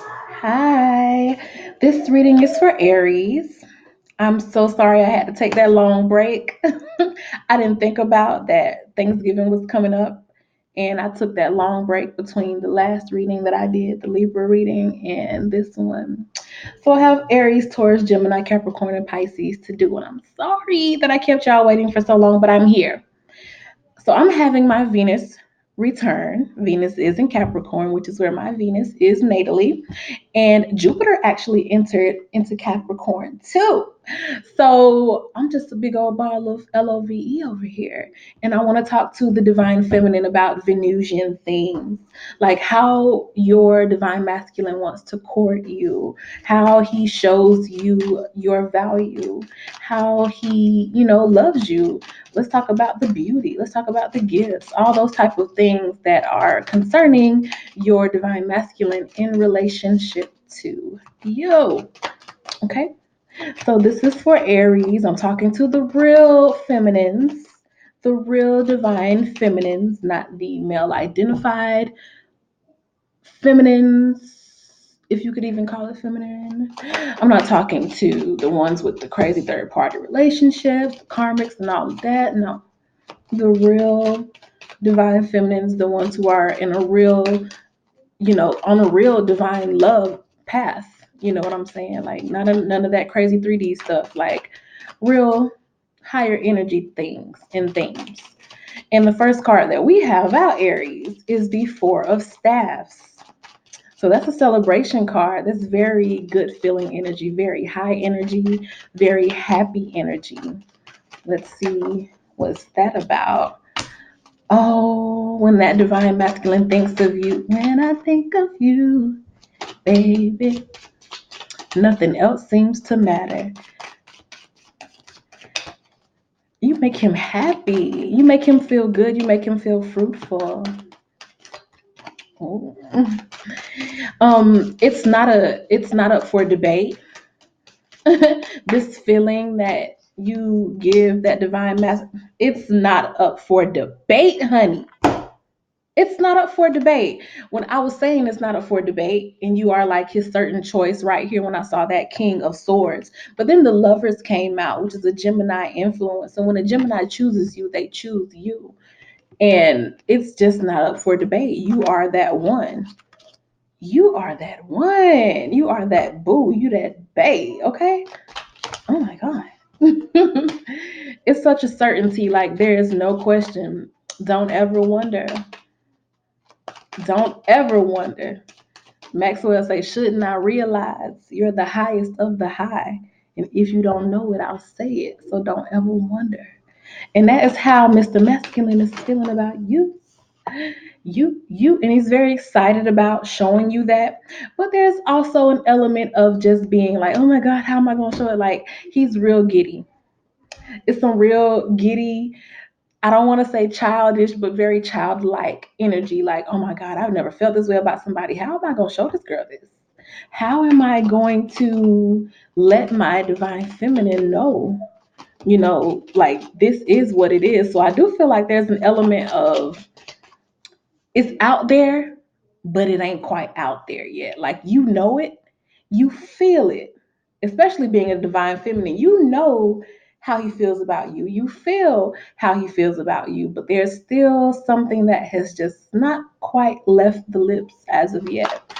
Hi, this reading is for Aries. I'm so sorry I had to take that long break. I didn't think about that Thanksgiving was coming up, and I took that long break between the last reading that I did, the Libra reading, and this one. So I have Aries, Taurus, Gemini, Capricorn, and Pisces to do, and I'm sorry that I kept y'all waiting for so long, but I'm here. So I'm having my Venus return. Venus is in Capricorn, which is where my Venus is natally. And Jupiter actually entered into Capricorn too. So I'm just a big old ball of LOVE over here. And I want to talk to the divine feminine about Venusian themes, like how your divine masculine wants to court you, how he shows you your value, how he, loves you. Let's talk about the beauty. Let's talk about the gifts, all those type of things that are concerning your divine masculine in relationship to you. Okay. So this is for Aries. I'm talking to the real feminines, the real divine feminines, not the male identified feminines, if you could even call it feminine. I'm not talking to the ones with the crazy third party relationships, karmics, and all of that. No, the real divine feminines, the ones who are in a real, on a real divine love path. You know what I'm saying? Like none of that crazy 3D stuff. Like real higher energy things and themes. And the first card that we have about Aries is the Four of Staffs. So that's a celebration card. That's very good feeling energy, very high energy, very happy energy. Let's see, what's that about? Oh, when that divine masculine thinks of you, when I think of you, baby, nothing else seems to matter. You make him happy. You make him feel good. You make him feel fruitful. Oh. It's not up for debate. This feeling that you give that divine master, it's not up for debate, honey. It's not up for debate. When I was saying it's not up for debate, and you are like his certain choice right here when I saw that King of Swords. But then the Lovers came out, which is a Gemini influence. And when a Gemini chooses you, they choose you. And it's just not up for debate. You are that one. You are that one. You are that boo. You that bae. Okay? Oh my God. It's such a certainty. Like there is no question. Don't ever wonder. Don't ever wonder. Maxwell say, shouldn't I realize you're the highest of the high? And if you don't know it, I'll say it. So don't ever wonder. And that is how Mr. Masculine is feeling about you. You, and he's very excited about showing you that. But there's also an element of just being like, oh my God, how am I going to show it? Like, he's real giddy. It's some real giddy, I don't want to say childish, but very childlike energy. Like, oh my God, I've never felt this way about somebody. How am I going to show this girl this? How am I going to let my divine feminine know, like this is what it is? So I do feel like there's an element of it's out there, but it ain't quite out there yet. Like, you know it, you feel it, especially being a divine feminine. You know how he feels about you. You feel how he feels about you, but there's still something that has just not quite left the lips as of yet.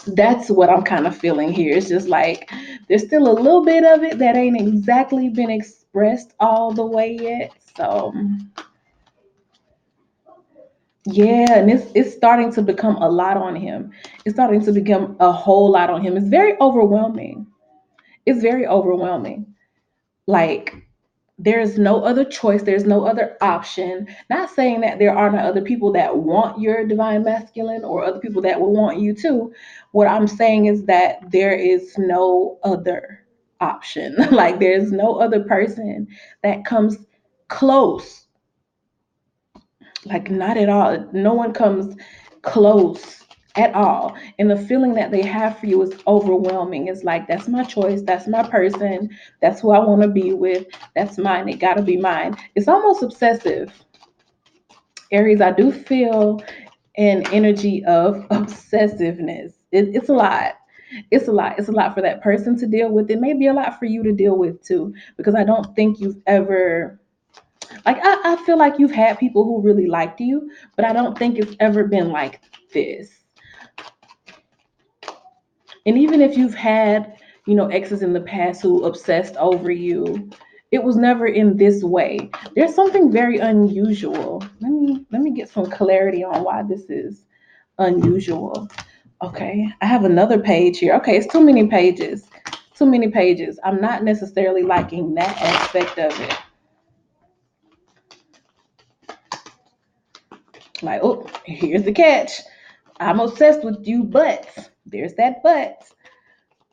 That's what I'm kind of feeling here. It's just like there's still a little bit of it that ain't exactly been expressed all the way yet. So yeah, and it's starting to become a lot on him. It's starting to become a whole lot on him. It's very overwhelming. It's very overwhelming. Like there's no other choice, there's no other option. Not saying that there are not other people that want your divine masculine or other people that will want you too. What I'm saying is that there is no other option. Like there's no other person that comes close, like not at all. No one comes close at all. And the feeling that they have for you is overwhelming. It's like, that's my choice, that's my person, that's who I want to be with, that's mine, it gotta be mine. It's almost obsessive. Aries, I do feel an energy of obsessiveness. It's a lot. It's a lot. It's a lot for that person to deal with. It may be a lot for you to deal with too, because I don't think you've ever, like, I feel like you've had people who really liked you, but I don't think it's ever been like this. And even if you've had, exes in the past who obsessed over you, it was never in this way. There's something very unusual. Let me get some clarity on why this is unusual. Okay, I have another page here. Okay, it's too many pages. Too many pages. I'm not necessarily liking that aspect of it. Like, oh, here's the catch. I'm obsessed with you, but there's that but.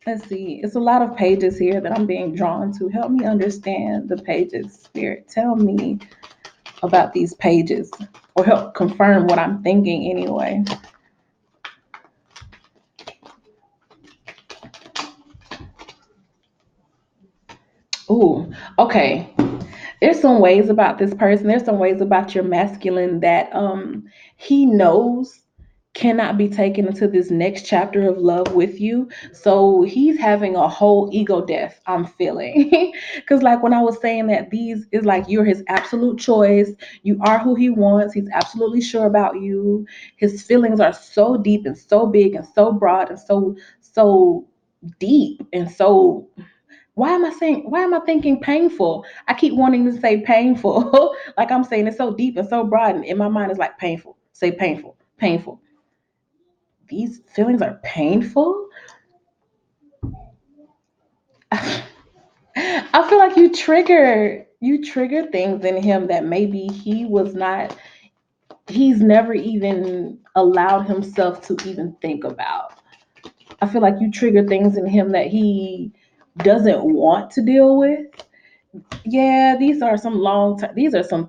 Let's see. It's a lot of pages here that I'm being drawn to. Help me understand the pages, Spirit. Tell me about these pages, or help confirm what I'm thinking anyway. Ooh, okay. There's some ways about this person. There's some ways about your masculine that he knows cannot be taken into this next chapter of love with you. So he's having a whole ego death, I'm feeling. Cuz like when I was saying that these is like you're his absolute choice. You are who he wants. He's absolutely sure about you. His feelings are so deep and so big and so broad and so deep and so, why am I thinking painful? I keep wanting to say painful. Like I'm saying it's so deep and so broad, and in my mind it's like painful. Say painful, painful. These feelings are painful. I feel like you trigger things in him that maybe he's never even allowed himself to even think about. I feel like you trigger things in him that he doesn't want to deal with. Yeah, these are some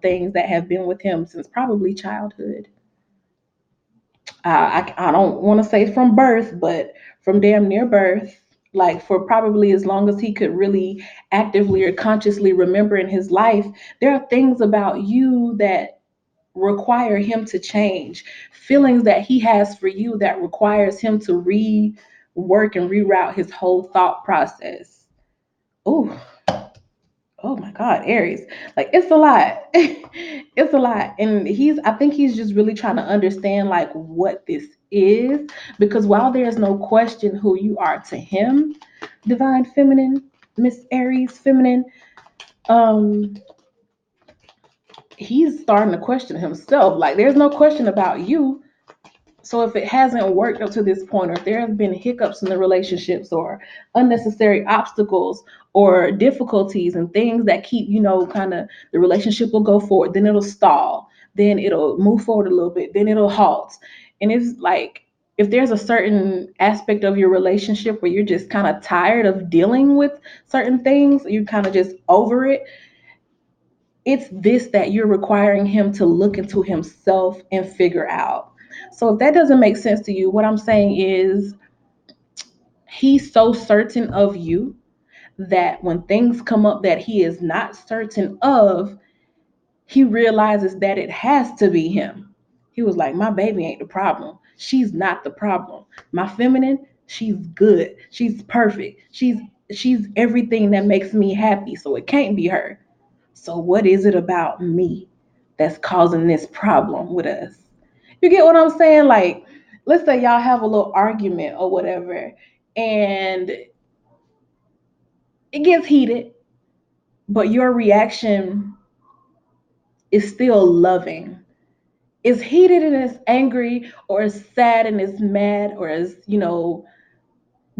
things that have been with him since probably childhood. I don't want to say from birth, but from damn near birth, like for probably as long as he could really actively or consciously remember in his life. There are things about you that require him to change, feelings that he has for you that requires him to rework and reroute his whole thought process. Oh, oh my God, Aries. Like it's a lot. It's a lot. And I think he's just really trying to understand like what this is. Because while there's no question who you are to him, divine feminine, Miss Aries feminine, um, he's starting to question himself. Like there's no question about you. So if it hasn't worked up to this point, or if there have been hiccups in the relationships, or unnecessary obstacles, or difficulties and things that keep, kind of the relationship will go forward, then it'll stall, then it'll move forward a little bit, then it'll halt. And it's like if there's a certain aspect of your relationship where you're just kind of tired of dealing with certain things, you're kind of just over it, it's this that you're requiring him to look into himself and figure out. So if that doesn't make sense to you, what I'm saying is he's so certain of you that when things come up that he is not certain of, he realizes that it has to be him. He was like, my baby ain't the problem. She's not the problem. My feminine, she's good. She's perfect. She's everything that makes me happy. So it can't be her. So what is it about me that's causing this problem with us? You get what I'm saying? Like, let's say y'all have a little argument or whatever, and it gets heated, but your reaction is still loving. It's heated and it's angry, or it's sad and it's mad, or it's,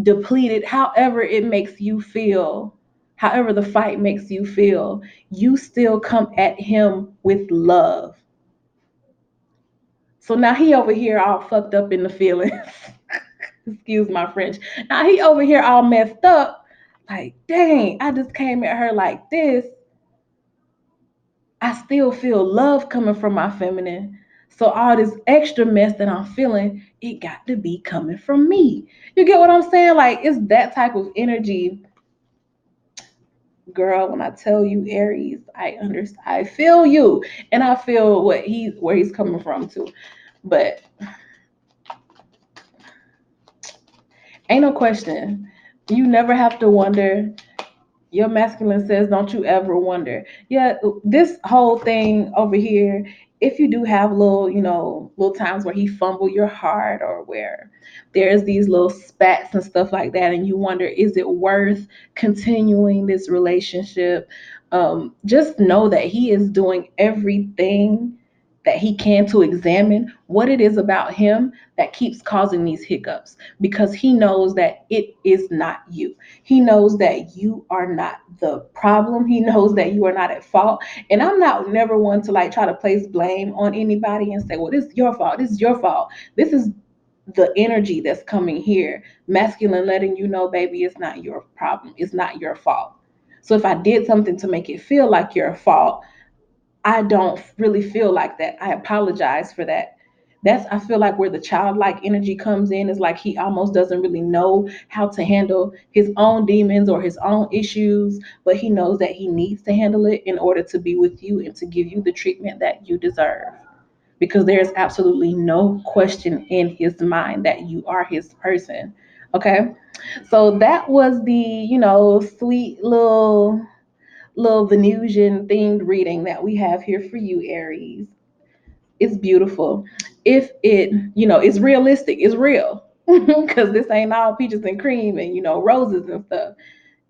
depleted, however it makes you feel, however the fight makes you feel, you still come at him with love. So now he over here all fucked up in the feelings. Excuse my French. Now he over here all messed up. Like, dang, I just came at her like this. I still feel love coming from my feminine. So all this extra mess that I'm feeling, it got to be coming from me. You get what I'm saying? Like it's that type of energy, girl. When I tell you Aries, I understand. I feel you, and I feel where he's coming from too. But Ain't no question. You never have to wonder. Your masculine says, don't you ever wonder. Yeah, this whole thing over here, if you do have little, little times where he fumble your heart, or where there's these little spats and stuff like that, and you wonder, is it worth continuing this relationship? Just know that he is doing everything that he can to examine what it is about him that keeps causing these hiccups, because he knows that it is not you. He knows that you are not the problem. He knows that you are not at fault. And I'm not never one to like try to place blame on anybody and say, well, this is your fault. This is your fault. This is the energy that's coming here. Masculine letting you know, baby, it's not your problem. It's not your fault. So if I did something to make it feel like your fault, I don't really feel like that. I apologize for that. That's, I feel like, where the childlike energy comes in, is like he almost doesn't really know how to handle his own demons or his own issues, but he knows that he needs to handle it in order to be with you and to give you the treatment that you deserve. Because there's absolutely no question in his mind that you are his person. Okay? So that was the, sweet little Venusian themed reading that we have here for you, Aries. It's beautiful. If it, is realistic, it's real. Because this ain't all peaches and cream and, roses and stuff.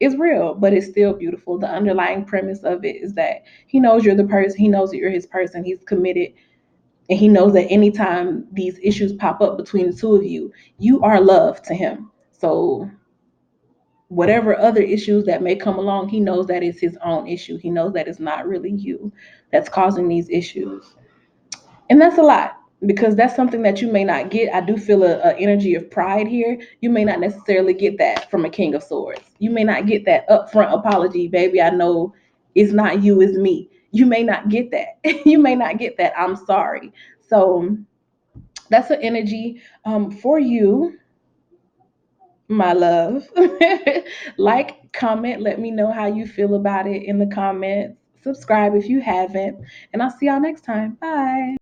It's real, but it's still beautiful. The underlying premise of it is that he knows you're the person, he knows that you're his person, he's committed, and he knows that anytime these issues pop up between the two of you, you are love to him. So whatever other issues that may come along, he knows that it's his own issue. He knows that it's not really you that's causing these issues. And that's a lot, because that's something that you may not get. I do feel a energy of pride here. You may not necessarily get that from a King of Swords. You may not get that upfront apology, baby. I know it's not you, it's me. You may not get that. You may not get that. I'm sorry. So that's an energy for you, my love. Like, comment, let me know how you feel about it in the comments. Subscribe if you haven't, and I'll see y'all next time. Bye.